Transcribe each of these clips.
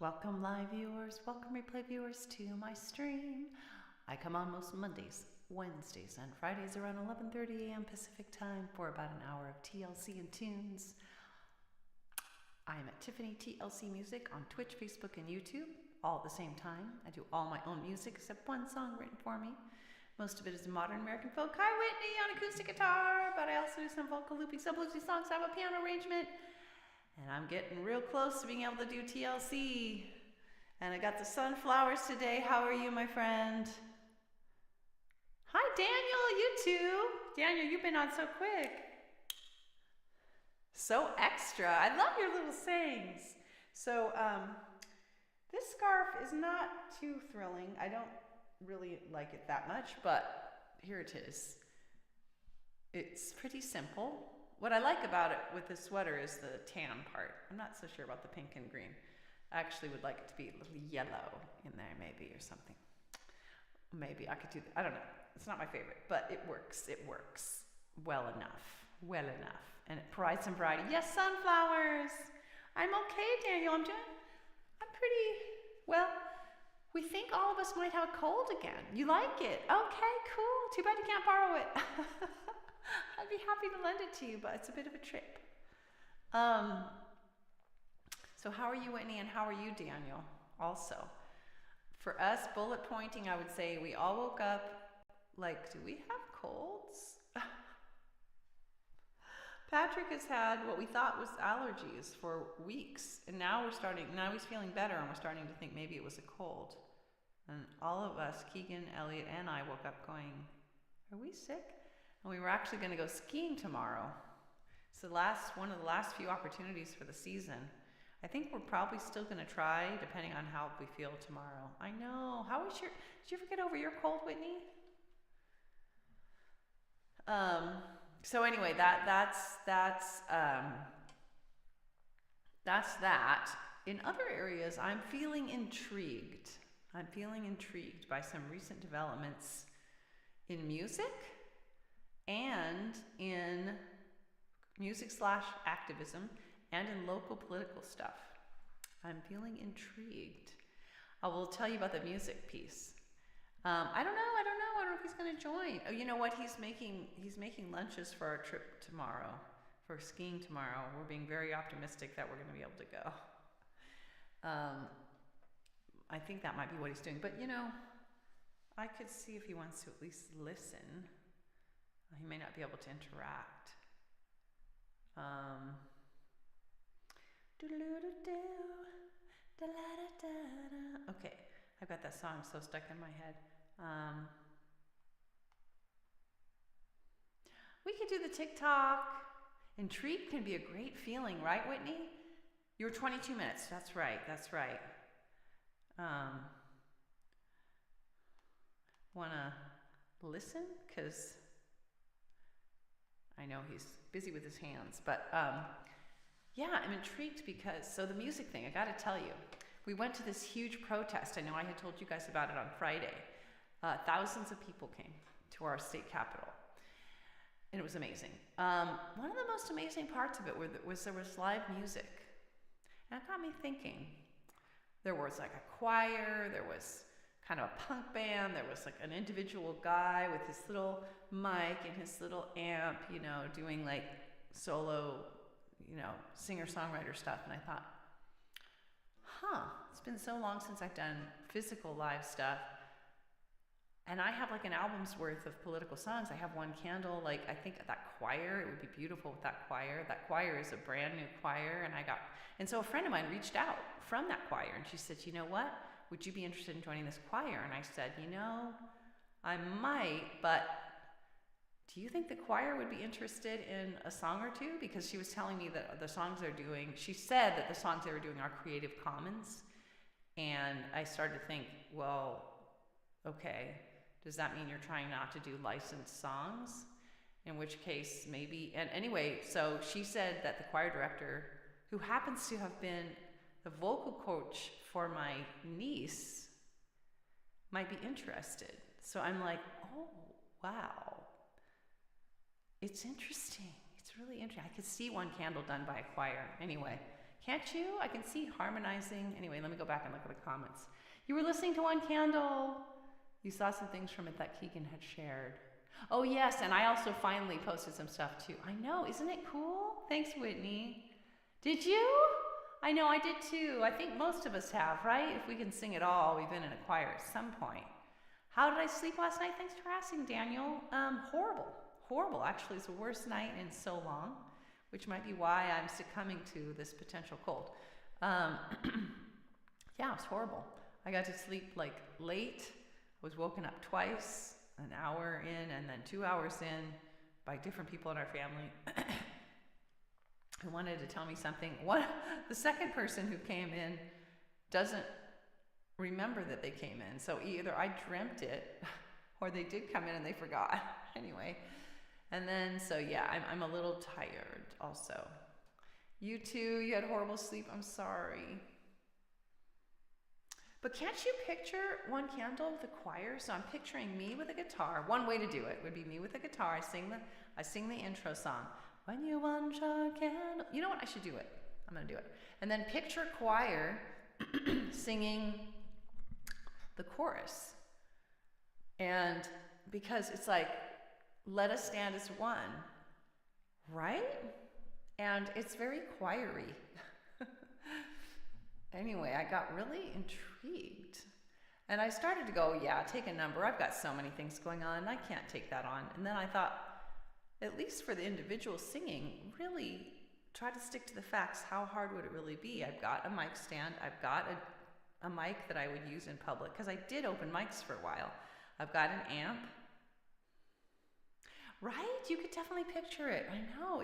Welcome live viewers, welcome replay viewers to my stream. I come on most Mondays, Wednesdays, and Fridays around 11:30 a.m. Pacific time for about an hour of TLC and tunes. I am at TiffanyTLCMusic on Twitch, Facebook, and YouTube, all at the same time. I do all my own music except one song written for me. Most of it is modern American folk. Hi Whitney on acoustic guitar, but I also do some vocal looping, some bluesy songs. I have a piano arrangement. And I'm getting real close to being able to do TLC. And I got the sunflowers today. How are you, my friend? Hi, Daniel, you too. Daniel, you've been on so quick. So extra. I love your little sayings. So this scarf is not too thrilling. I don't really like it that much, but here it is. It's pretty simple. What I like about it with this sweater is the tan part. I'm not so sure about the pink and green. I actually would like it to be a little yellow in there maybe or something. Maybe I could do that. I don't know. It's not my favorite, but it works. It works well enough. Well enough. And it provides some variety. Yes, sunflowers. I'm okay, Daniel. I'm pretty, well, we think all of us might have a cold again. You like it? Okay, cool. Too bad you can't borrow it. I'd be happy to lend it to you, but it's a bit of a trip. So how are you, Whitney, and how are you, Daniel? Also, for us, bullet pointing, I would say we all woke up like, do we have colds? Patrick has had what we thought was allergies for weeks, and now he's feeling better, and we're starting to think maybe it was a cold. And all of us, Keegan, Elliot, and I woke up going, are we sick? And we were actually going to go skiing tomorrow. It's one of the last few opportunities for the season. I think we're probably still going to try, depending on how we feel tomorrow. I know. Did you ever get over your cold, Whitney? So anyway, that's that. In other areas, I'm feeling intrigued. I'm feeling intrigued by some recent developments in music and in music/activism and in local political stuff. I'm feeling intrigued. I will tell you about the music piece. I don't know if he's going to join. Oh, you know what? He's making lunches for our trip tomorrow, for skiing tomorrow. We're being very optimistic that we're going to be able to go. I think that might be what he's doing. But, I could see if he wants to at least listen. He may not be able to interact. Okay, I've got that song so stuck in my head. We could do the TikTok. Intrigue can be a great feeling, right, Whitney? You were 22 minutes. That's right. Wanna listen? Because I know he's busy with his hands, but yeah, I'm intrigued because, so the music thing, I gotta tell you, we went to this huge protest. I know I had told you guys about it on Friday. Thousands of people came to our state capitol, and it was amazing. One of the most amazing parts of it was there was live music, and it got me thinking. There was like a choir, there was kind of a punk band, there was like an individual guy with his little mic and his little amp, doing like solo, singer-songwriter stuff. And I thought, it's been so long since I've done physical live stuff. And I have like an album's worth of political songs. I have One Candle, I think that choir, it would be beautiful with that choir. That choir is a brand new choir. And so a friend of mine reached out from that choir and she said, you know what? Would you be interested in joining this choir? And I said, I might, but do you think the choir would be interested in a song or two? Because she was telling me that the songs they're doing, she said that the songs they were doing are Creative Commons. And I started to think, well, okay, does that mean you're trying not to do licensed songs? In which case, maybe, and anyway, so she said that the choir director, who happens to have been the vocal coach for my niece, might be interested. So I'm like, oh, wow. It's interesting. It's really interesting. I could see One Candle done by a choir. Anyway, Can't you? I can see harmonizing. Anyway, let me go back and look at the comments. You were listening to One Candle. You saw some things from it that Keegan had shared. Oh yes, and I also finally posted some stuff too. I know, isn't it cool? Thanks, Whitney. Did you? I know, I did too. I think most of us have, right? If we can sing at all, we've been in a choir at some point. How did I sleep last night? Thanks for asking, Daniel. Horrible. Horrible. Actually, it's the worst night in so long, which might be why I'm succumbing to this potential cold. Yeah, it was horrible. I got to sleep like late. I was woken up twice, an hour in and then 2 hours in by different people in our family who wanted to tell me something. The second person who came in doesn't remember that they came in. So either I dreamt it or they did come in and they forgot. Anyway. And then, so yeah, I'm a little tired also. You too, you had horrible sleep. I'm sorry. But can't you picture One Candle with a choir? So I'm picturing me with a guitar. One way to do it would be me with a guitar. I sing the intro song. When you want your candle. You know what? I should do it. I'm going to do it. And then picture choir singing the chorus. And because it's like, let us stand as one, right? And it's very choiry. Anyway, I got really intrigued. And I started to go, yeah, take a number. I've got so many things going on. I can't take that on. And then I thought, at least for the individual singing, really try to stick to the facts. How hard would it really be? I've got a mic stand. I've got a mic that I would use in public because I did open mics for a while. I've got an amp. Right? You could definitely picture it. I know.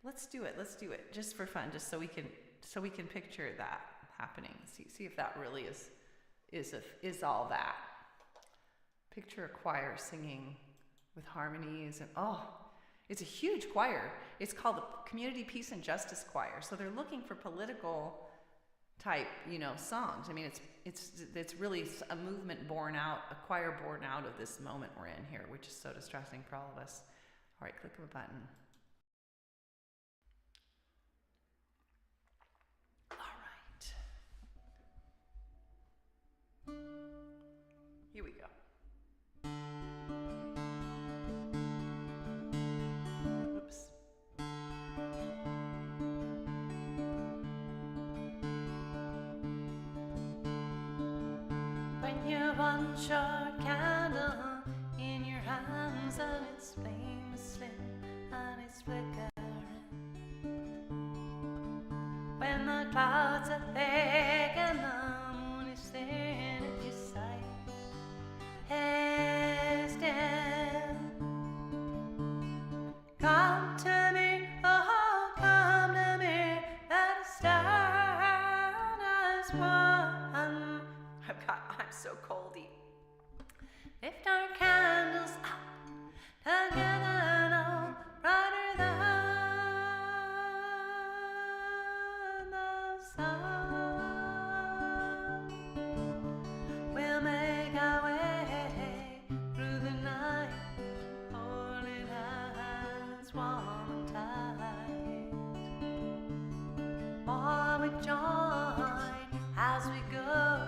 Let's do it. Let's do it just for fun, just so we can picture that happening. See if that really is all that. Picture a choir singing with harmonies and it's a huge choir. It's called the Community Peace and Justice Choir. So they're looking for political type, songs. I mean, it's really a movement born out, a choir born out of this moment we're in here, which is so distressing for all of us. All right, click of a button. Here we go. Oops. When you want your candle in your hands and its flame is slim and it's flickering, when the clouds are thick and the moon is thin at your sight, come to me, oh, come to me, let us stand as one. I'm so coldy. Lift our candles up together, no brighter than the sun. We'll make our way through the night, holding hands warm and tight. For we join as we go,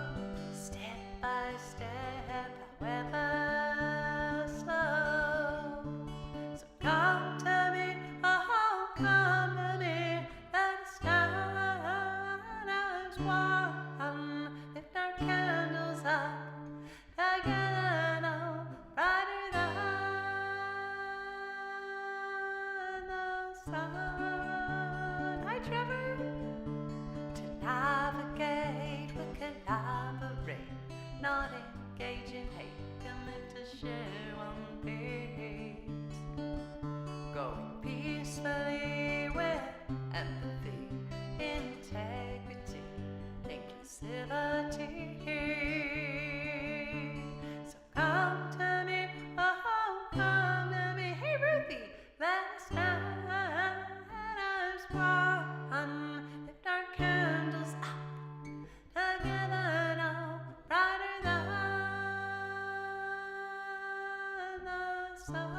step by step, however slow. So come to me, oh, come to me, let us stand as one. Lift our candles up together, no brighter than the sun. Hi, Trevor. To navigate, we collaborate, not engage in hate, commit to share one fate. Going peacefully with empathy, integrity, inclusivity. So come to me, oh, come to me. Hey, Ruthie, let us stand as one. Lift our candles up together, no brighter than the sun.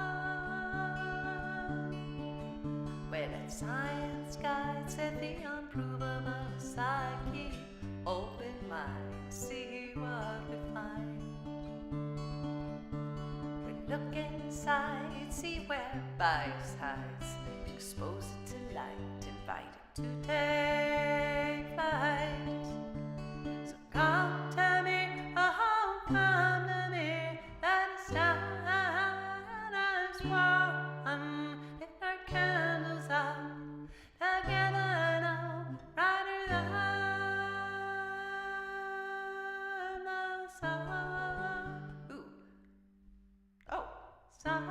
Where let science guide, said the unprovable inside, see what we find. We look inside, see where bias hides, expose it to light, invite it to take flight. So come to me, oh come to me, let us stand as one, lift our candles up, together now, brighter than the sun. Ooh. Oh, sun.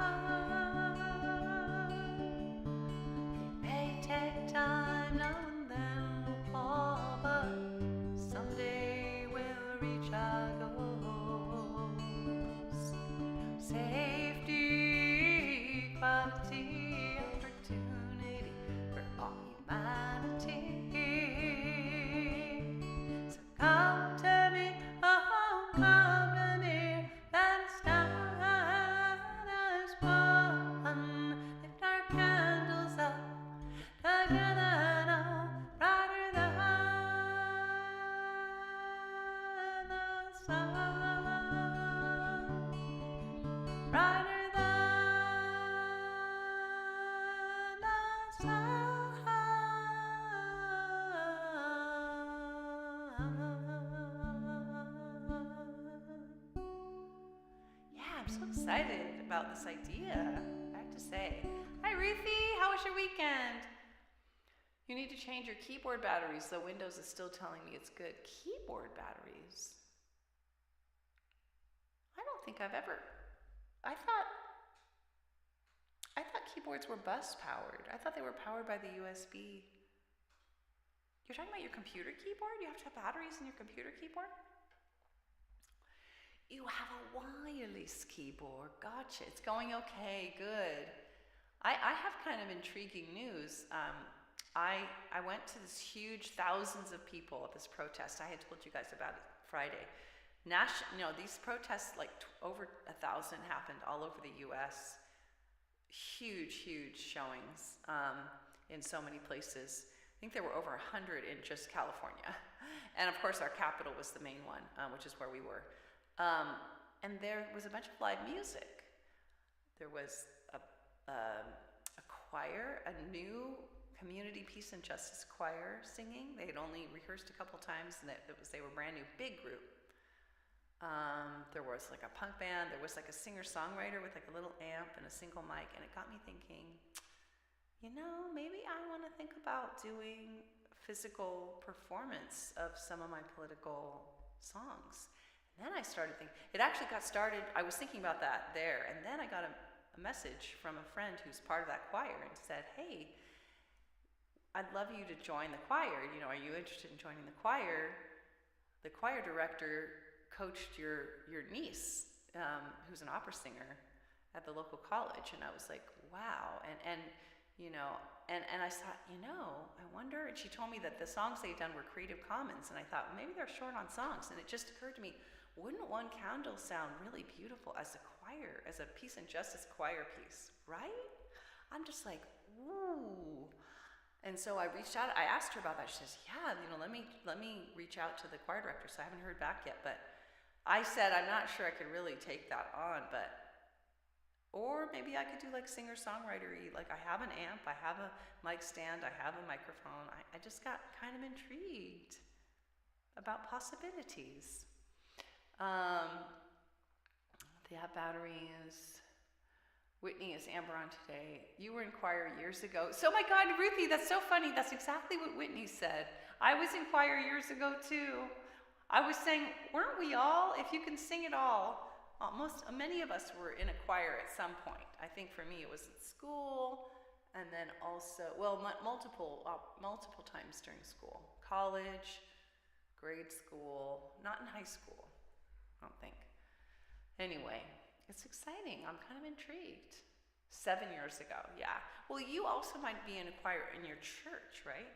It may take time, now and then we'll fall, but someday we'll reach our goals. Safety, equality, opportunity for all humanity. So come to me, oh come to me, let us stand as one, lift our candles up, together now, brighter than the sun, brighter than the sun. Yeah, I'm so excited about this idea, I have to say. Hi Ruthie, how was your weekend? You need to change your keyboard batteries, though Windows is still telling me it's good. Keyboard batteries? I don't think I've ever, I thought keyboards were bus powered. I thought they were powered by the USB. You're talking about your computer keyboard? You have to have batteries in your computer keyboard? You have a wireless keyboard. Gotcha. It's going okay. Good. I have kind of intriguing news. I went to this huge, thousands of people at this protest. I had told you guys about it Friday. These protests, like over 1,000 happened all over the U.S. Huge, huge showings in so many places. I think there were over 100 in just California. And of course our capital was the main one, which is where we were. And there was a bunch of live music. There was a choir, a new community peace and justice choir singing. They had only rehearsed a couple times, and they were brand new, big group. There was like a punk band. There was like a singer-songwriter with like a little amp and a single mic, and it got me thinking, maybe I want to think about doing physical performance of some of my political songs. And then I started thinking, it actually got started, I was thinking about that there, and then I got a message from a friend who's part of that choir and said, hey, I'd love you to join the choir. Are you interested in joining the choir? The choir director coached your niece, who's an opera singer at the local college, and I was like, wow. And I thought, I wonder, and she told me that the songs they'd done were Creative Commons, and I thought, maybe they're short on songs, and it just occurred to me, wouldn't One Candle sound really beautiful as a choir, as a peace and justice choir piece, right? I'm just like, ooh. And so I reached out, I asked her about that. She says, yeah, let me reach out to the choir director. So I haven't heard back yet, but I said, I'm not sure I could really take that on, or maybe I could do like singer-songwriter-y, like I have an amp, I have a mic stand, I have a microphone. I just got kind of intrigued about possibilities. They have batteries. Whitney is Amber on today. You were in choir years ago. So my God, Ruthie, that's so funny. That's exactly what Whitney said. I was in choir years ago too. I was saying, weren't we all? If you can sing it all, many of us were in a choir at some point. I think for me it was at school, and then also, multiple times during school. College, grade school, not in high school, I don't think. Anyway, it's exciting. I'm kind of intrigued. 7 years ago, yeah. Well, you also might be in a choir in your church, right?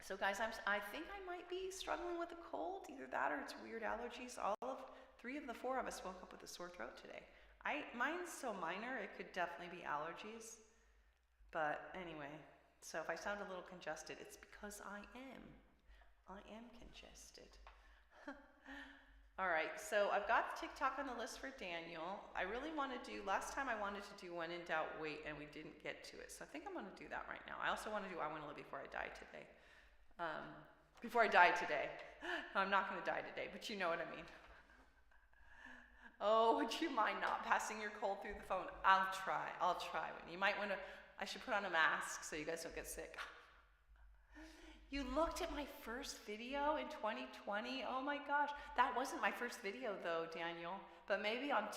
So guys, I think I might be struggling with a cold, either that or it's weird allergies. Three of the four of us woke up with a sore throat today. Mine's so minor, it could definitely be allergies. But anyway, so if I sound a little congested, it's because I am congested. suggested. All right, so I've got TikTok on the list for Daniel. I really want to do, last time I wanted to do When in Doubt, Wait, and we didn't get to it. So I think I'm going to do that right now. I also want to do I Want to Live Before I Die today. Before I die today. I'm not going to die today, but you know what I mean. Oh, would you mind not passing your cold through the phone? I'll try. You might want to, I should put on a mask so you guys don't get sick. You looked at my first video in 2020? Oh my gosh. That wasn't my first video though, Daniel. But maybe on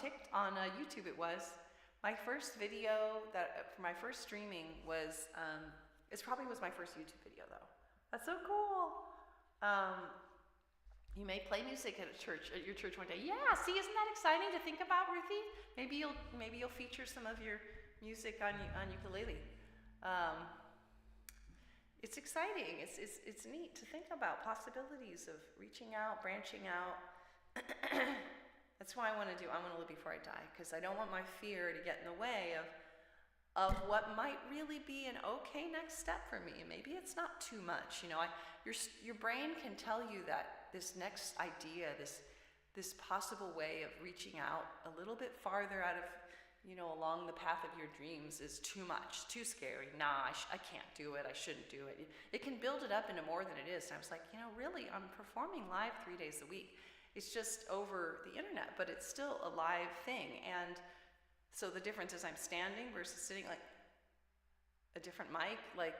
YouTube it was. My first video for my first streaming was, it probably was my first YouTube video though. That's so cool. You may play music at your church one day. Yeah, see, isn't that exciting to think about, Ruthie? Maybe you'll feature some of your music on ukulele. It's exciting. It's neat to think about possibilities of reaching out, branching out. That's why I want to live before I die, because I don't want my fear to get in the way of what might really be an okay next step for me. Maybe it's not too much. You know, your brain can tell you that this next idea, this possible way of reaching out a little bit farther out of, along the path of your dreams is too much, too scary. Nah, I can't do it. I shouldn't do it. It can build it up into more than it is. And I was like, really, I'm performing live 3 days a week. It's just over the internet, but it's still a live thing. And so the difference is I'm standing versus sitting, like a different mic. Like,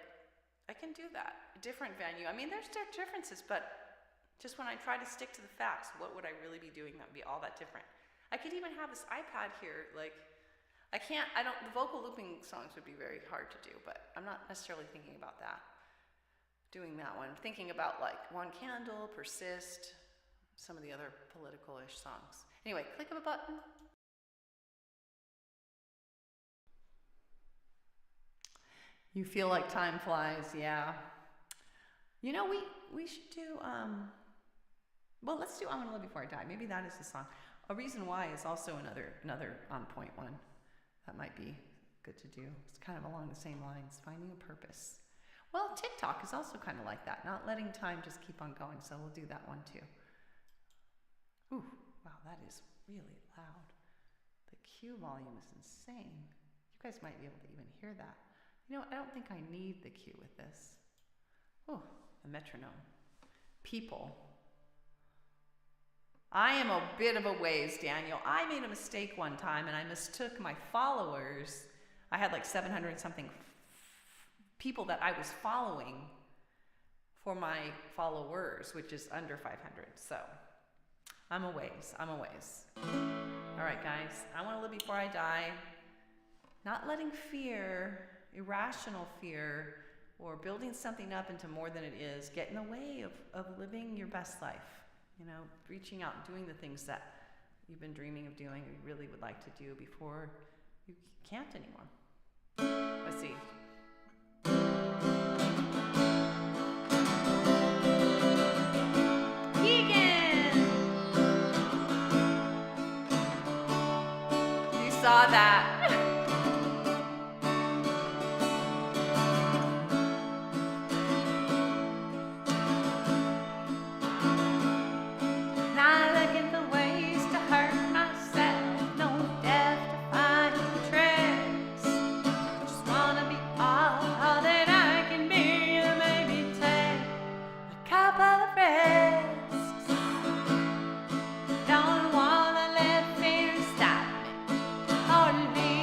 I can do that. A different venue. I mean, there's differences, but just when I try to stick to the facts, what would I really be doing that would be all that different? I could even have this iPad here, like, the vocal looping songs would be very hard to do, but I'm not necessarily thinking about that, doing that one. I'm thinking about like One Candle, Persist, some of the other political-ish songs. Anyway, click of a button. You feel like time flies, yeah. We should do, well, let's do I Want to Live Before I Die. Maybe that is the song. A Reason Why is also another on point one. That might be good to do. It's kind of along the same lines, finding a purpose. Well, TikTok is also kind of like that, not letting time just keep on going, so we'll do that one too. Ooh, wow, that is really loud. The cue volume is insane. You guys might be able to even hear that. I don't think I need the cue with this. Oh, the metronome. People. I am a bit of a ways, Daniel. I made a mistake one time and I mistook my followers. I had like 700 something people that I was following for my followers, which is under 500. So I'm a ways. All right, guys. I want to live before I die. Not letting fear, irrational fear, or building something up into more than it is, get in the way of living your best life. Reaching out and doing the things that you've been dreaming of doing, you really would like to do before you can't anymore. Let's see. Keegan! You saw that. Don't wanna let fear stop me or leave.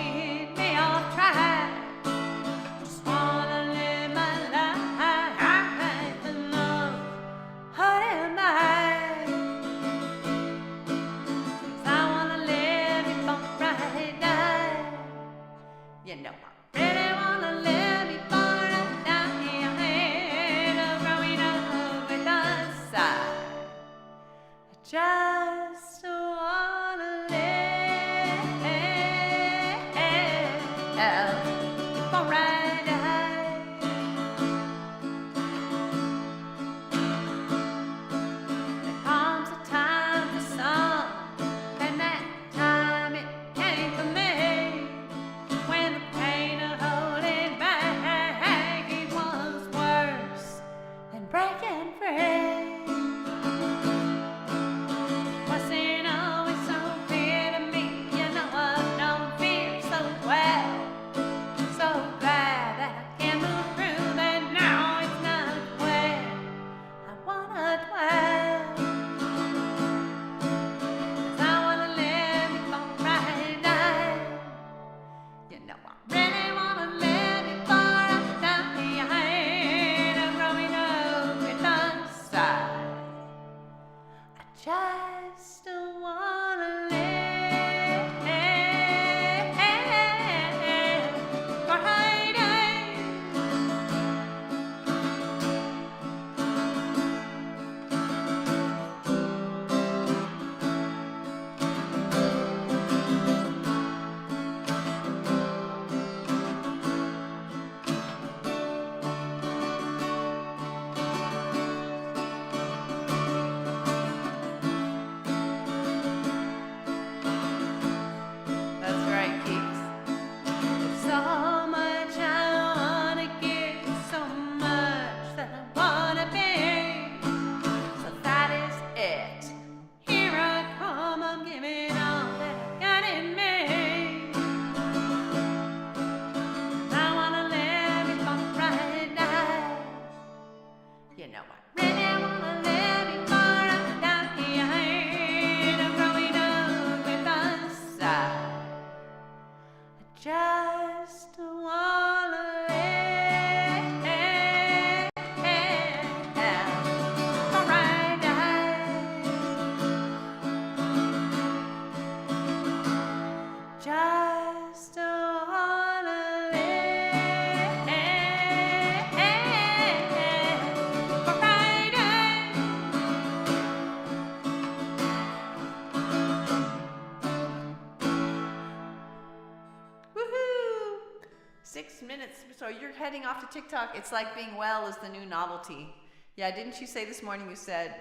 So you're heading off to TikTok. It's like being well is the new novelty. Yeah, didn't you say this morning you said,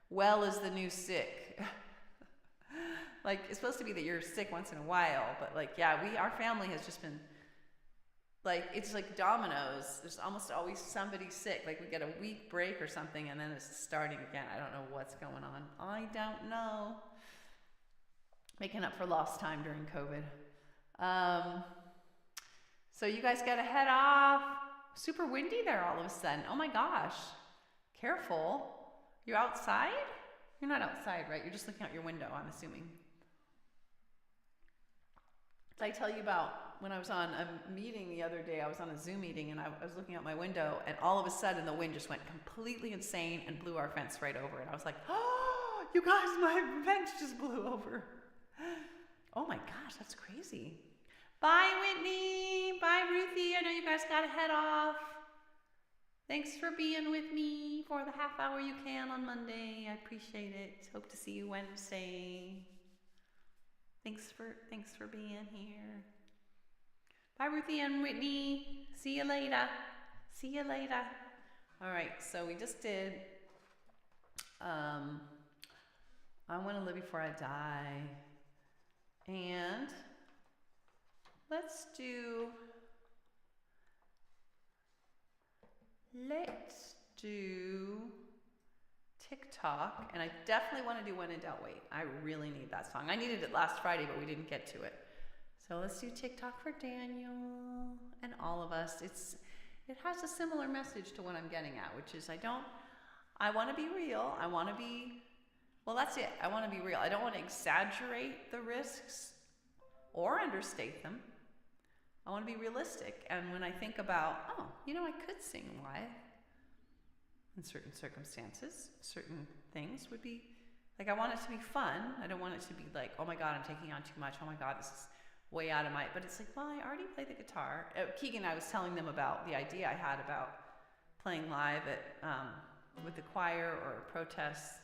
well is the new sick? Like, it's supposed to be that you're sick once in a while, but like, yeah, our family has just been, like, it's like dominoes. There's almost always somebody sick. Like, we get a week break or something, and then it's starting again. I don't know what's going on. I don't know. Making up for lost time during COVID. So you guys got to head off. Super windy there all of a sudden. Oh my gosh. Careful. You're outside? You're not outside, right? You're just looking out your window, I'm assuming. Did I tell you about when I was on a meeting the other day? I was on a Zoom meeting and I was looking out my window, and all of a sudden the wind just went completely insane and blew our fence right over. And I was like, oh, you guys, my fence just blew over. Oh my gosh, that's crazy. Bye, Whitney. Bye, Ruthie. I know you guys got to head off. Thanks for being with me for the half hour you can on Monday. I appreciate it. Hope to see you Wednesday. Thanks for being here. Bye, Ruthie and Whitney. See you later. See you later. All right, so we just did I Want to Live Before I Die. And let's do TikTok, and I definitely want to do When in Doubt Wait. I really need that song. I needed it last Friday, but we didn't get to it. So let's do TikTok for Daniel and all of us. It has a similar message to what I'm getting at, which is I want to be real. That's it. I want to be real. I don't want to exaggerate the risks or understate them. I want to be realistic. And when I think about, I could sing live in certain circumstances, certain things would be, like, I want it to be fun. I don't want it to be like, oh my God, I'm taking on too much. Oh my God, this is way out of but it's like, well, I already play the guitar. Keegan, I was telling them about the idea I had about playing live with the choir or protests,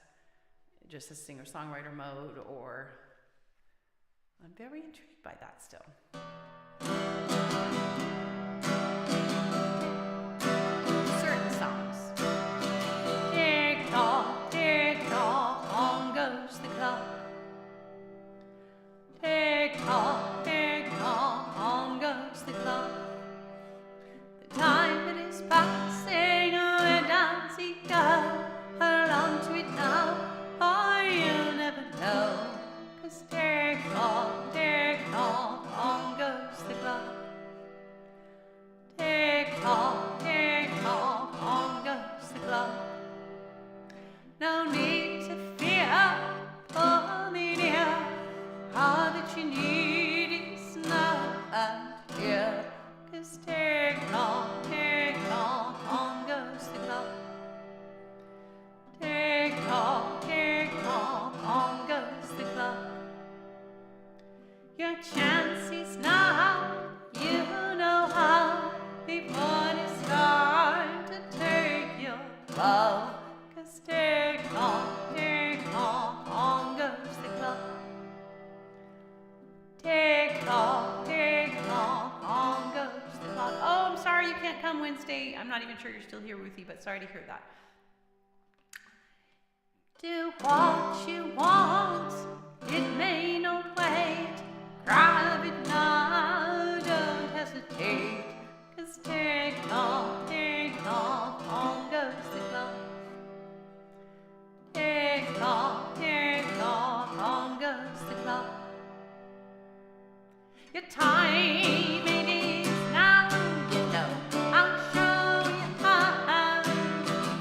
just as singer-songwriter mode, or I'm very intrigued by that still. Certain songs. Tick-tock, tick-tock, on goes the clock. Tick-tock, tick-tock, on goes the clock. The time it is passing, where does it go? Hold on to it now, or you'll never know. 'Cause tick-tock, tick-tock, on goes the clock. Tick-tock, tick-tock, on goes the clock. No need to fear, for me dear, all that you need is now and here. 'Cause tick-tock, tick-tock, on goes the clock. Tick-tock, tick-tock, on goes the clock. Your chance is now, you know how, before it's time to take your bow. 'Cause tick-tock, tick-tock, on goes the clock. Tick-tock, tick-tock, on goes the clock. Oh, I'm sorry you can't come Wednesday. I'm not even sure you're still here, Ruthie, but sorry to hear that. Do what you want, it may not wait. Grab it now, don't hesitate. 'Cause tick-tock, tick-tock, on goes the clock. Tick-tock, tick-tock, on goes the clock. Your time it is now, you know. I'll show you how to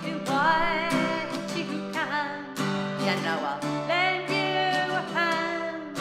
do what you can. You know I'll lend you a hand.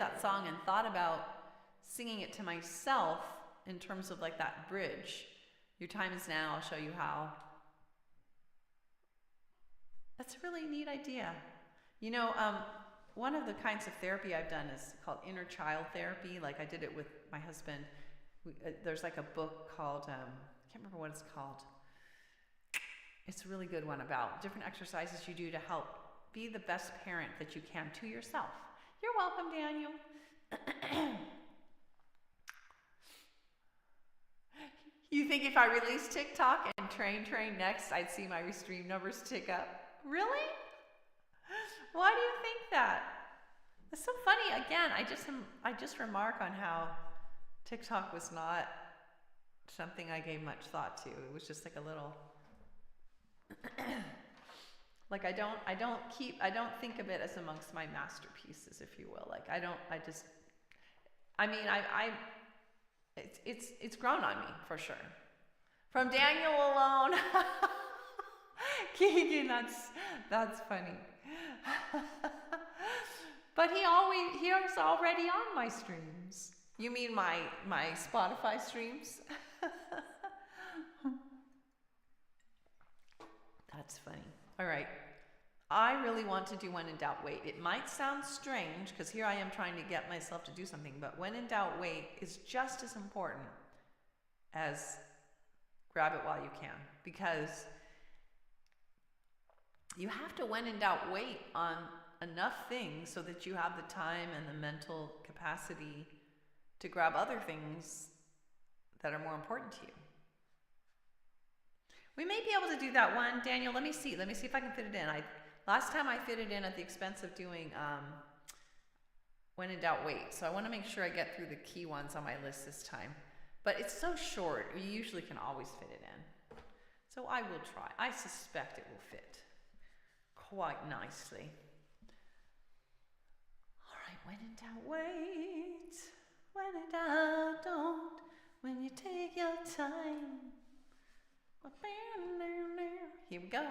that song and thought about singing it to myself in terms of like that bridge. Your time is now, I'll show you how. That's a really neat idea. You know, one of the kinds of therapy I've done is called inner child therapy. Like I did it with my husband. There's like a book called, I can't remember what it's called. It's a really good one about different exercises you do to help be the best parent that you can to yourself. You're welcome, Daniel. You think if I release TikTok and train next, I'd see my stream numbers tick up? Really? Why do you think that? It's so funny. Again, I just remark on how TikTok was not something I gave much thought to. It was just like a little like I don't think of it as amongst my masterpieces, if you will. Like it's grown on me for sure. From Daniel alone. Keegan, that's funny. But he was already on my streams. You mean my Spotify streams? That's funny. All right. I really want to do when in doubt, wait. It might sound strange because here I am trying to get myself to do something, but when in doubt, wait is just as important as grab it while you can, because you have to, when in doubt, wait on enough things so that you have the time and the mental capacity to grab other things that are more important to you. We may be able to do that one. Daniel, let me see if I can fit it in. Last time I fit it in at the expense of doing when in doubt, wait. So I want to make sure I get through the key ones on my list this time. But it's so short, you usually can always fit it in. So I will try. I suspect it will fit quite nicely. All right, when in doubt, wait. When in doubt, don't. When you take your time. Here we go.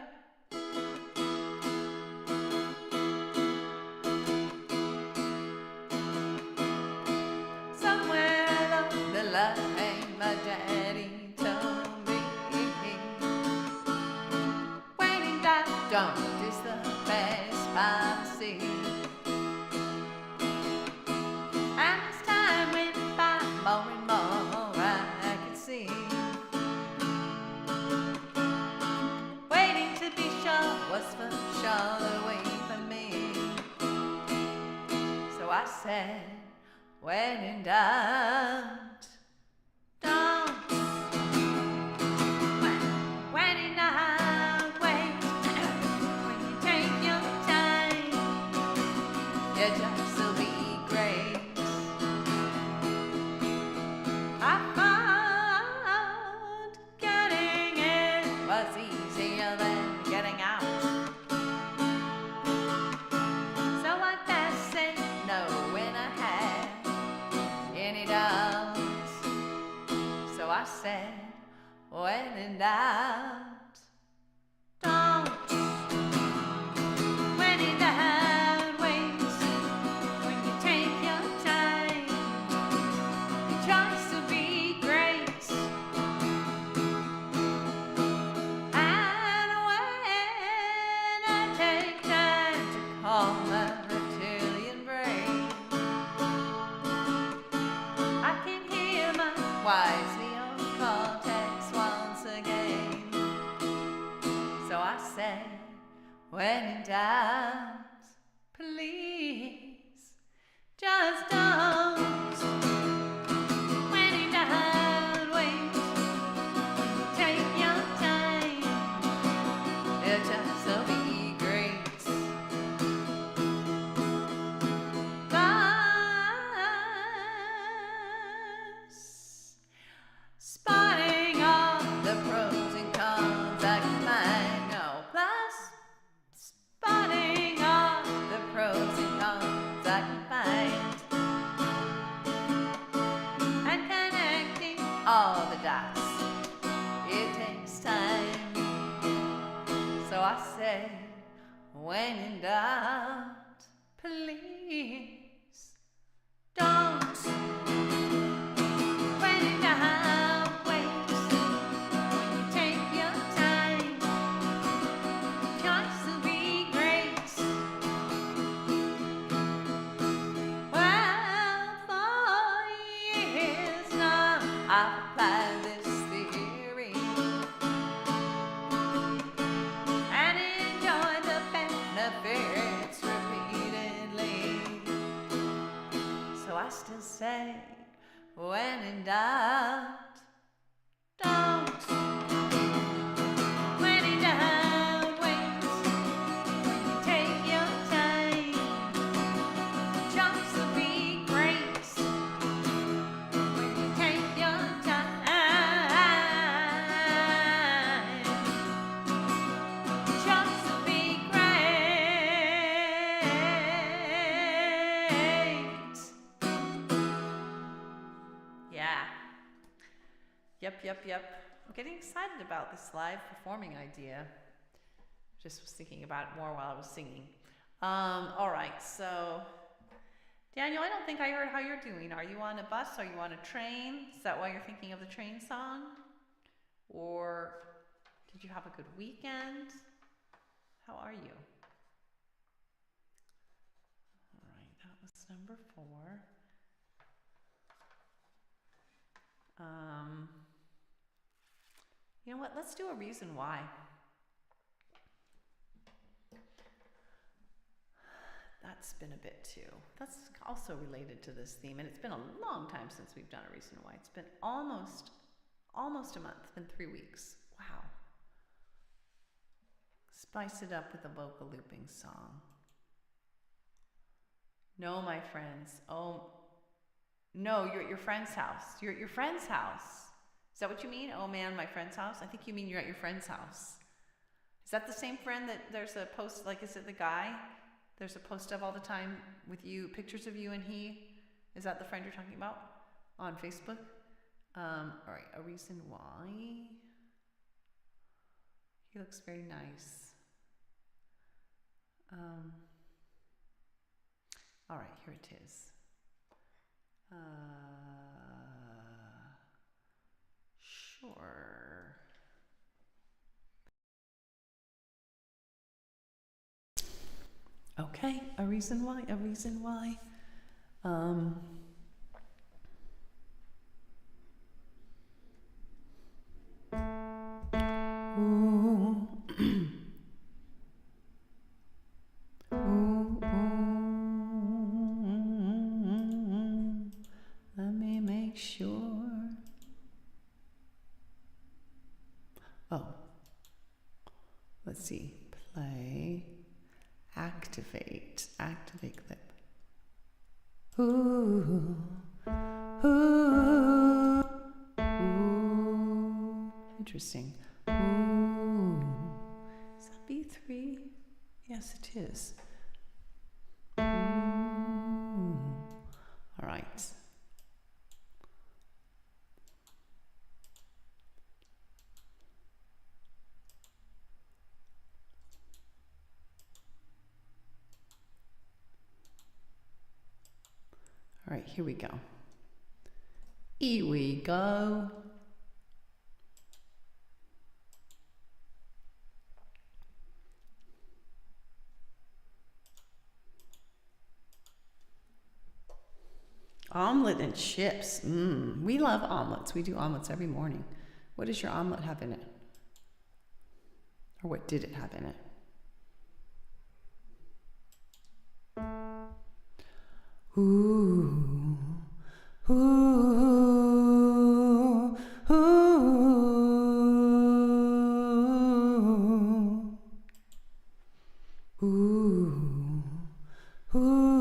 Somewhere along the line, my daddy told me, when in doubt, don't is the best policy. And as time went by, more and more I could see. Waiting to be sure was for sure the way for me. So I said, when in doubt, don't. When in doubt, wait. When you take your time, your just will be great. I found getting in was easier than getting out. So I best say no when I had any doubts. So I said, when in doubt, don't. When in doubt, wait. When you take your time, your choice will be great. And when I take time to calm my reptilian brain, I can hear my wise neocortex once again. So I say, when in doubt, please just don't. When in doubt, wait. Take your time. It just will be great. Thus, spotting all the pros and cons I can find. No, plus spotting all the pros and cons I can find, and connecting all the dots. It takes time. So I say, when in doubt, please I've applied this theory and enjoyed the benefits repeatedly. So I still say, when in doubt, don't. When in doubt, wait. When you take your time, chunks will be great. When you take your time, chunks will be great. Yeah. Yep. I'm getting excited about this live performing idea. Just was thinking about it more while I was singing. All right, so Daniel, I don't think I heard how you're doing. Are you on a bus? Are you on a train? Is that why you're thinking of the train song? Or did you have a good weekend? How are you? All right, that was number 4. You know what? Let's do a reason why. That's been a bit too. That's also related to this theme, and it's been a long time since we've done a reason why. It's been almost a month. It's been 3 weeks. Wow. Spice it up with a vocal looping song. No, my friends. Oh, no, you're at your friend's house. You're at your friend's house. Is that what you mean? Oh man, my friend's house? I think you mean you're at your friend's house. Is that the same friend that there's a post, like, is it the guy there's a post of all the time with you, pictures of you and he? Is that the friend you're talking about on Facebook? All right, a reason why. He looks very nice. All right, here it is. Sure. Okay, a reason why. Let me make sure. Oh, let's see. Play. Activate clip. Ooh, ooh, ooh. Interesting. Ooh. Is that B3? Yes, it is. Ooh. All right. All right, here we go. Here we go. Omelet and chips. We love omelets. We do omelets every morning. What does your omelet have in it? Or what did it have in it? Ooh, ooh, ooh, ooh, ooh,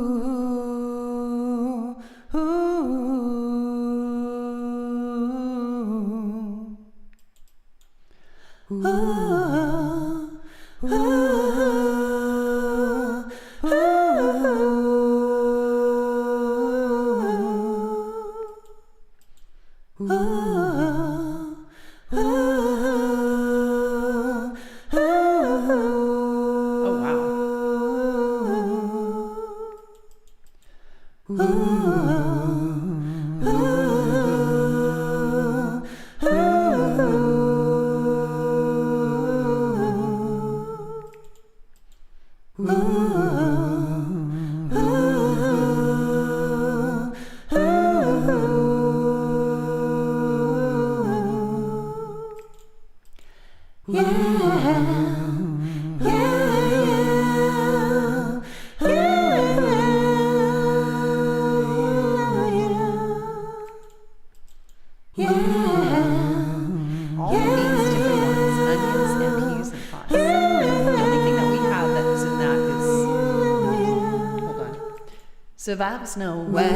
Survives nowhere.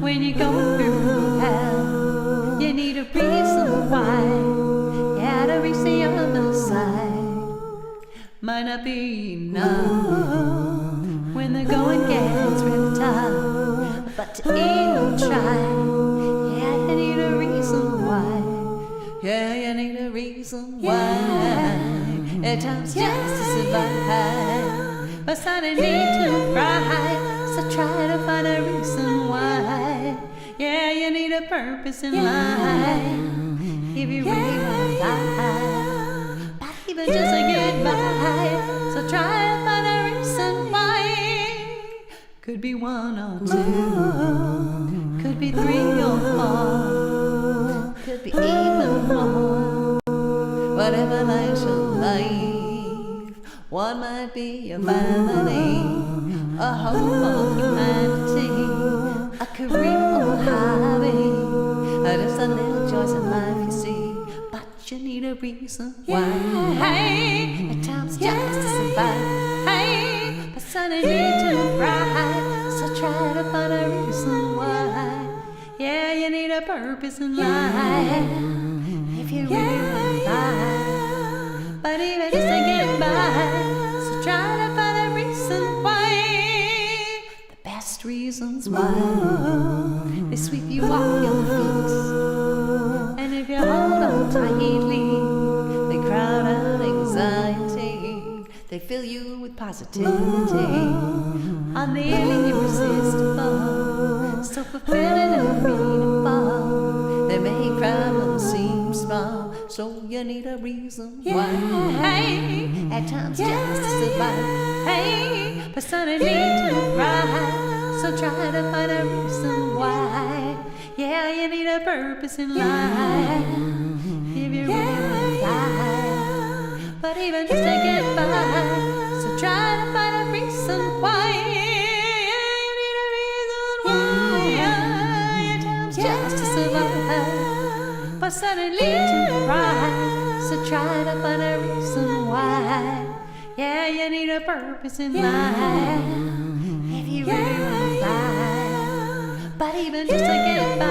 When you're going through hell, you need a reason why. Yeah, to reach the other side might not be enough. When the going gets real tough, but to even try. Yeah, you need a reason why. Yeah, you need a reason why. At times just to survive, but suddenly to cry. So try to find a reason why. Yeah, you need a purpose in life. If you really want to fly, but even just to get by. So try to find a reason why. Could be one or two, could be three or four, could be even more. Whatever life shall life, one might be your family, a hope of humanity, a career or hobby, just a little choice in life, you see. But you need a reason why. Hey, at times just to survive. Hey, but suddenly to thrive. So try to find a reason why. Yeah, you need a purpose in life. If you really want to fly, but even just to get by. So try to find a reason why. Reasons why they sweep you off your feet, and if you hold on tightly, they crowd out anxiety. They fill you with positivity, are nearly irresistible, so fulfilling and meaningful. They make problems seem small, so you need a reason why. Hey, at times just to survive. Hey, but suddenly to thrive. So try to find a reason why. Yeah, you need a purpose in life. If you really want to fly, but even just to get by. So try to find a reason why. Yeah, you need a reason why. Your time's just to survive, but suddenly to rise. So try to find a reason why. Yeah, you need a purpose in life. If you really want to fly, but even just to get by.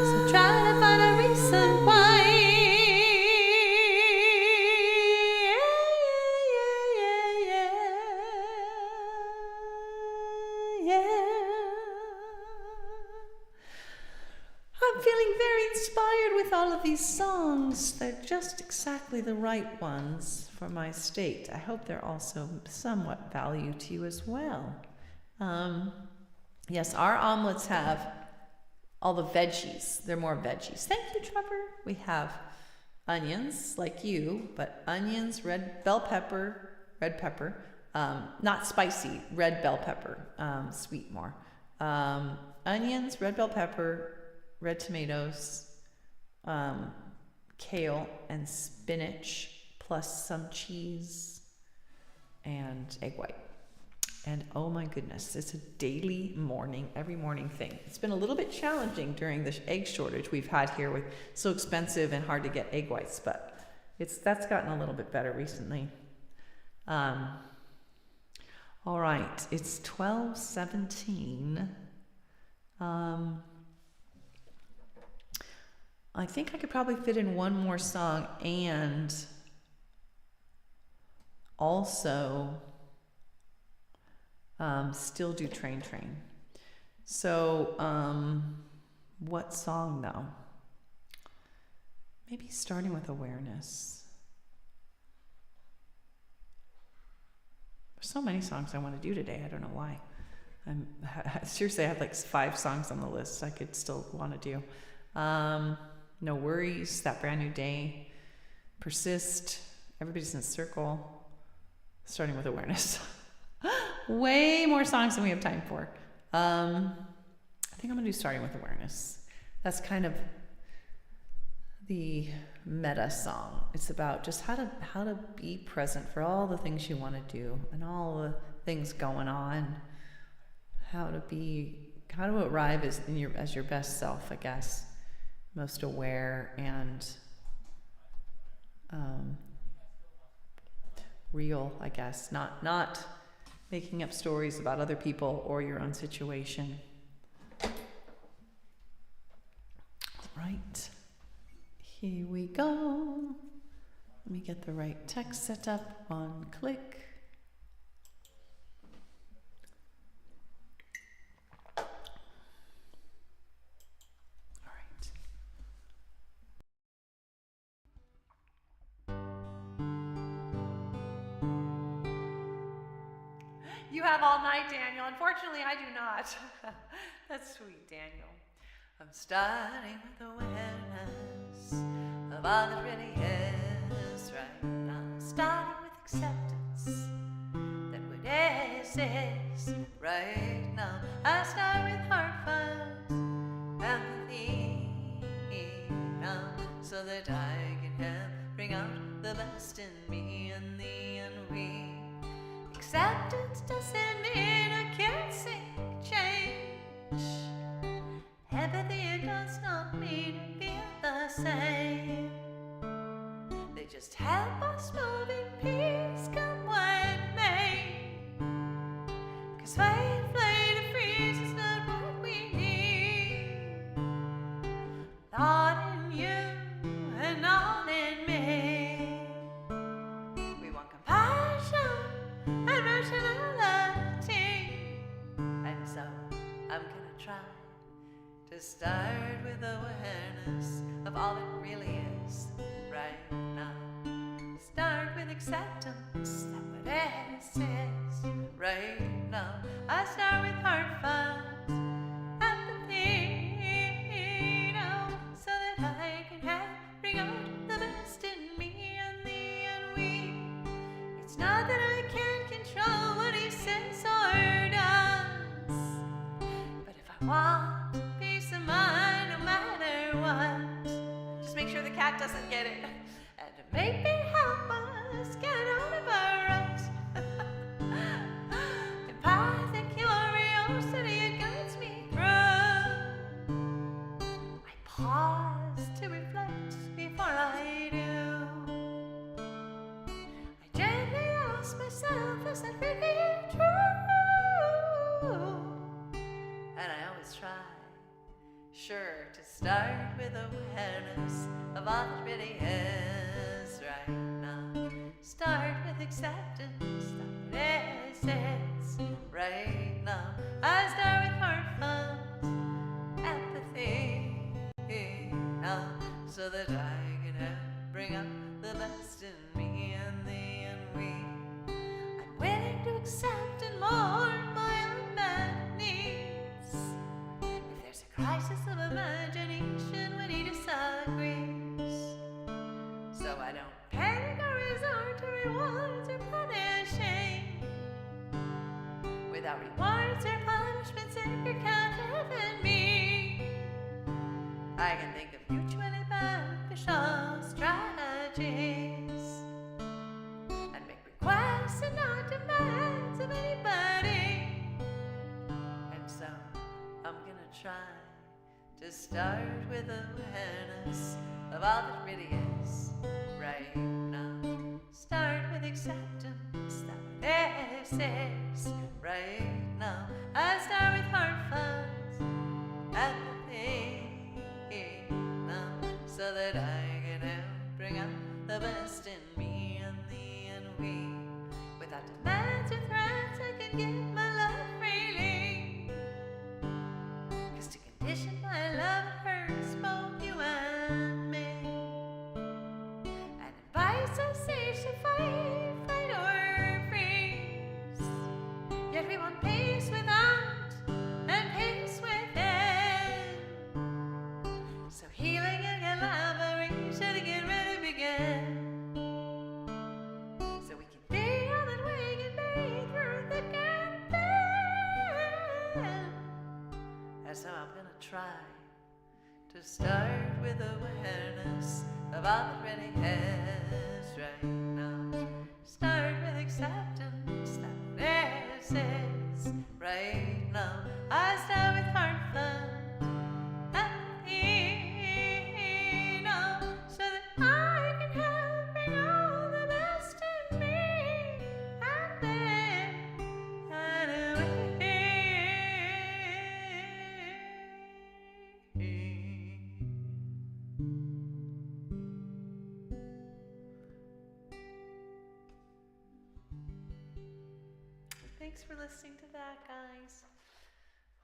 So try to find a reason why. I'm feeling very inspired with all of these songs. They're just exactly the right ones for my state. I hope they're also somewhat value to you as well. Yes, our omelets have all the veggies. They're more veggies. Thank you, Trevor. We have onions, like you, but onions, red bell pepper, not spicy, red bell pepper, sweet more. Onions, red bell pepper, red tomatoes, kale and spinach, plus some cheese and egg white. And oh my goodness, it's a daily every morning thing. It's been a little bit challenging during the egg shortage we've had here with so expensive and hard to get egg whites, but that's gotten a little bit better recently. All right, it's 12:17. I think I could probably fit in one more song and also still do Train. So, what song though? Maybe starting with Awareness. There's so many songs I want to do today. I don't know why. Seriously, I have like 5 songs on the list I could still want to do. No Worries, That Brand New Day, Persist, Everybody's in a Circle, starting with Awareness. Way more songs than we have time for. I think I'm going to do starting with Awareness. That's kind of the meta song. It's about just how to be present for all the things you want to do and all the things going on. How to arrive as your best self, I guess, most aware and real, I guess, not making up stories about other people or your own situation. Right. Here we go. Let me get the right text set up. One click. All right. You have all night, Daniel. Unfortunately, I do not. That's sweet, Daniel. I'm starting with awareness of all that really is right now. Starting with acceptance that what is right now. I start with heartfelt empathy now, so that I can help bring out the best in me and thee and we. Acceptance doesn't mean I can't seek change. Empathy does not mean to feel the same. They just help us move in peace, come what may. 'Cause fight, flight, or freeze is not what we need. Not in you and not in me. We want compassion and rationality. And so I'm gonna try to start with awareness of all it really is right now. Start with acceptance that what is right now. I start with heartfelt empathy now, so that I can help bring out the best in me and thee and we. It's not that I can't control what he says or does, but if I want peace of mind no matter what, just make sure the cat doesn't get it, and to make me help us get out of our ruts. Empathic curiosity, it guides me through. I pause to reflect before I do. I gently ask myself, is that really true? And I always try, sure, to start with awareness of all that really is right now. Start with acceptance that it is right now. I start with heartfelt empathy now, so that I can help bring out the best in me and thee and we. I'm willing to accept and mourn my unmet needs. If there's a crisis of imagination when he disagrees, so I don't panic or resort to rewards or punishing. Without rewards or punishments, anger can't live in me. I can think of mutually beneficial strategies and make requests and not demands of anybody. And so I'm gonna try to start with awareness of all that really is right now. Start with acceptance that this is right now. I start with heartfelt empathy now, so that I can help bring out the best in me and thee and we. Without demands or threats, I can give my love freely. 'Cause to condition my love hurts both you and me. And advice I say should fight, flight or freeze. Yet we want peace without and peace within. So healing and collaboration get ready to begin. So we can be all that we can be through thick and thin. And so I'm gonna try to start with awareness of all that really is right now. Start with acceptance that this is right now. I start with heartfelt empathy now, so that I can help bring all the best in me, and then Thanks for listening to that, guys.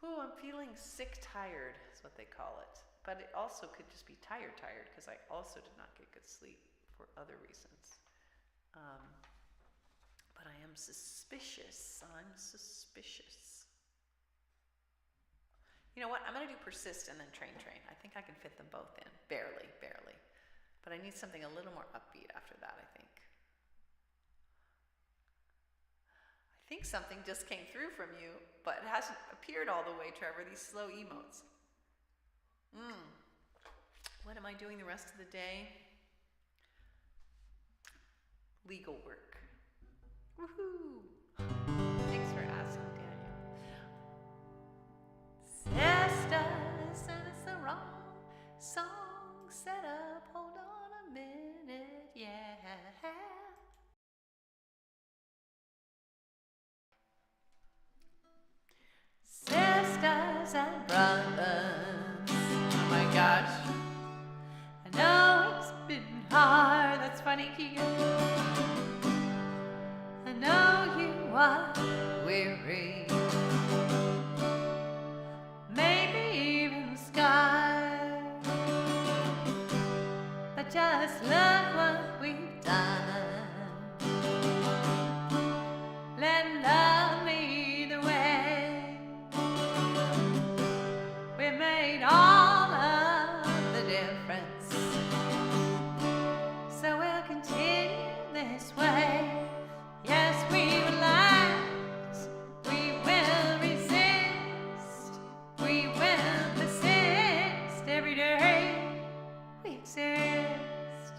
Ooh, I'm feeling sick tired is what they call it. But it also could just be tired, because I also did not get good sleep for other reasons. But I am suspicious. I'm suspicious. You know what? I'm going to do persist and then train. I think I can fit them both in. Barely. But I need something a little more upbeat after that, I think. I think something just came through from you, but it hasn't appeared all the way, Trevor, these slow emotes. What am I doing the rest of the day? Legal work. Woohoo! Thanks for asking, Daniel. Sisters, and it's the wrong song set up. Hold on a minute, yeah. Sisters and brothers, oh my gosh, I know it's been hard. That's funny, Keegan. I know you are weary, maybe even scarred, but just look what we've done. Let love lead the way. We made all of the difference, so we'll continue this way. Yes, we will act, we will resist, we will persist every day we exist.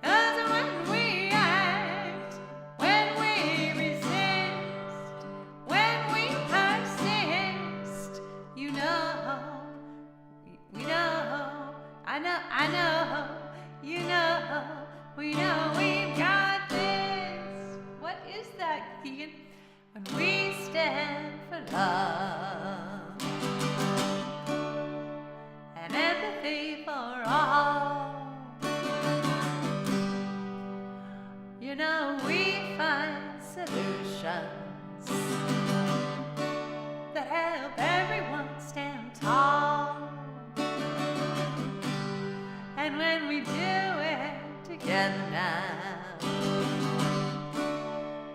'Cause when we act, when we resist, when we persist, you know, we know, I know, you know, we know we've got this. What is that, Keegan? When we stand for love and empathy for all, you know we find solutions that help everyone stand tall. And when we do it together now,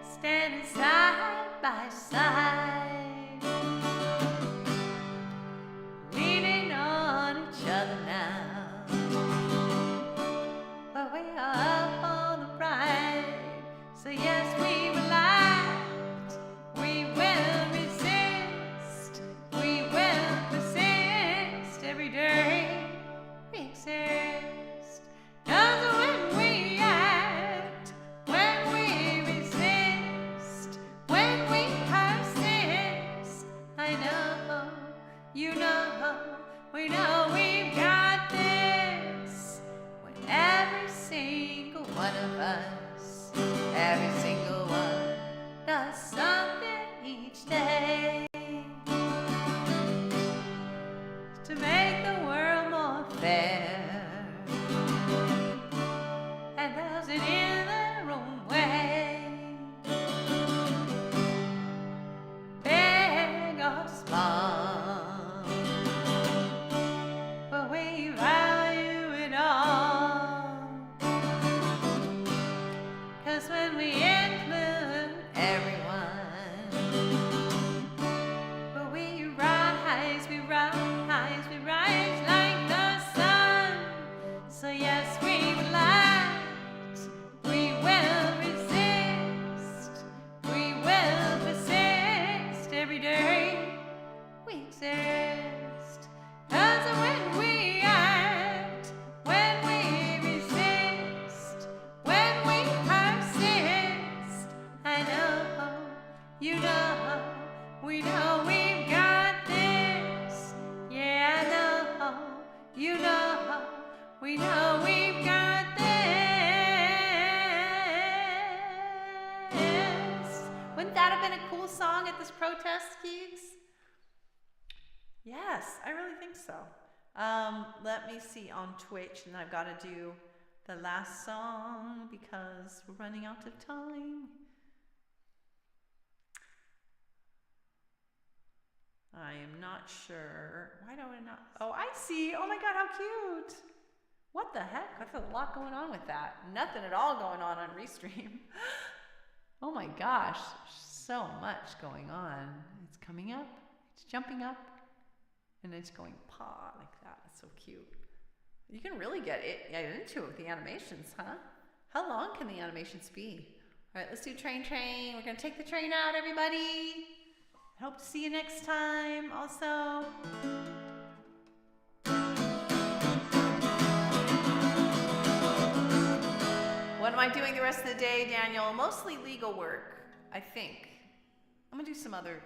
standing side by side, leaning on each other now, but we are up on the ride. So yes, we will act, we will resist, we will persist every day we exist. 'Cause when we act, when we resist, when we persist, I know, you know, we know we've got this. When every single one of us, every single one, does something each day to make the world more fair, and does it in their own way, big or small, but we value it all. 'Cause when we include everyone, but we rise like the sun. We know we've got this. Wouldn't that have been a cool song at this protest, Keegs? Yes, I really think so. Let me see on Twitch, and then I've got to do the last song because we're running out of time. I am not sure. Why do I not? Oh, I see. Oh my God, how cute. What the heck? That's a lot going on with that. Nothing at all going on Restream. Oh my gosh, so much going on. It's coming up, it's jumping up, and it's going paw like that. It's so cute. You can really get into it with the animations, huh? How long can the animations be? All right, let's do train. We're gonna take the train out, everybody. I hope to see you next time also. What am I doing the rest of the day, Daniel? Mostly legal work, I think. I'm gonna do some other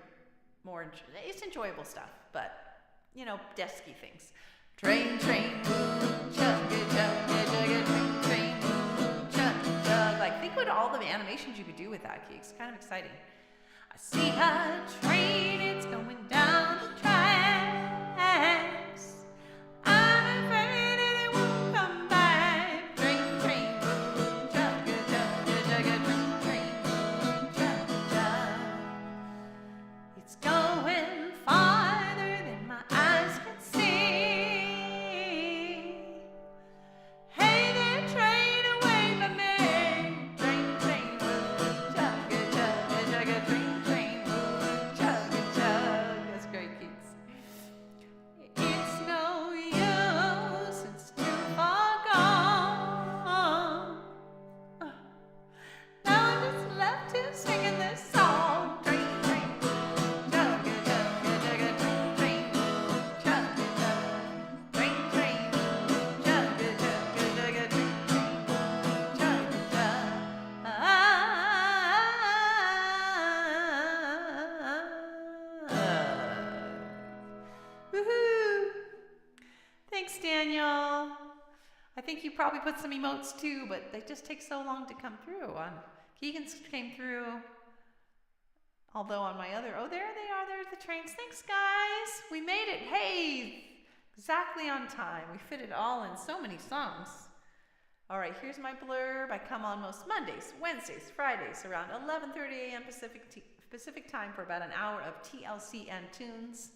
more, it's enjoyable stuff, but, you know, desky things. Train, move, chugga, chugga, chugga, train, move, chugga, chugga. Like, think what all the animations you could do with that, Keeks. Kind of exciting. I see a train, it's going down the tracks. I'm afraid that it won't come back. Train, move, chugga, chugga, chugga, train, move, chugga, chugga. It's going farther than my eyes can see. Hey there, train, away from me. Train, move, chugga, chugga, chugga, train, move, chugga, chugga. That's great, Keats. It's no use, it's too far gone. Now I'm just left to singing this song. Train, move, chugga, chugga, chugga, train, move, chugga, chugga. Train, move, chugga, chugga, chugga, train, move, chugga, chugga. Woohoo! Thanks, Daniel. I think you probably put some emotes too, but they just take so long to come through. Keegan's came through. Although on my other, oh, there they are. There's the trains. Thanks, guys. We made it. Hey, exactly on time. We fit it all in so many songs. All right, here's my blurb. I come on most Mondays, Wednesdays, Fridays around 11:30 a.m. Pacific time for about an hour of TLC and tunes.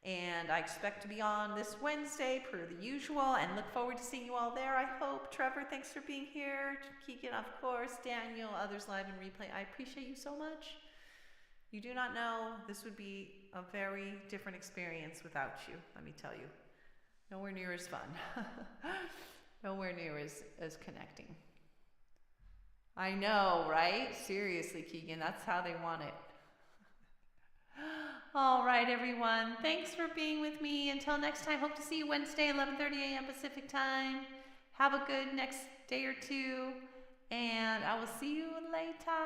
And I expect to be on this Wednesday per the usual and look forward to seeing you all there, I hope. Trevor, thanks for being here. Keegan, of course. Daniel, others live and replay. I appreciate you so much. You do not know, this would be a very different experience without you, let me tell you. Nowhere near as fun. Nowhere near as connecting. I know, right? Seriously, Keegan, that's how they want it. All right, everyone. Thanks for being with me. Until next time, hope to see you Wednesday, 11:30 a.m. Pacific time. Have a good next day or two, and I will see you later.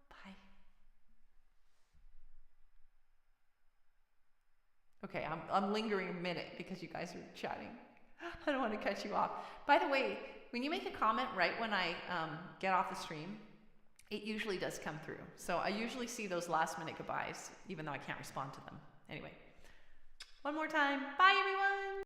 Bye. Okay, I'm lingering a minute because you guys are chatting. I don't want to cut you off. By the way, when you make a comment right when I get off the stream, it usually does come through. So I usually see those last minute goodbyes, even though I can't respond to them. Anyway, one more time. Bye, everyone.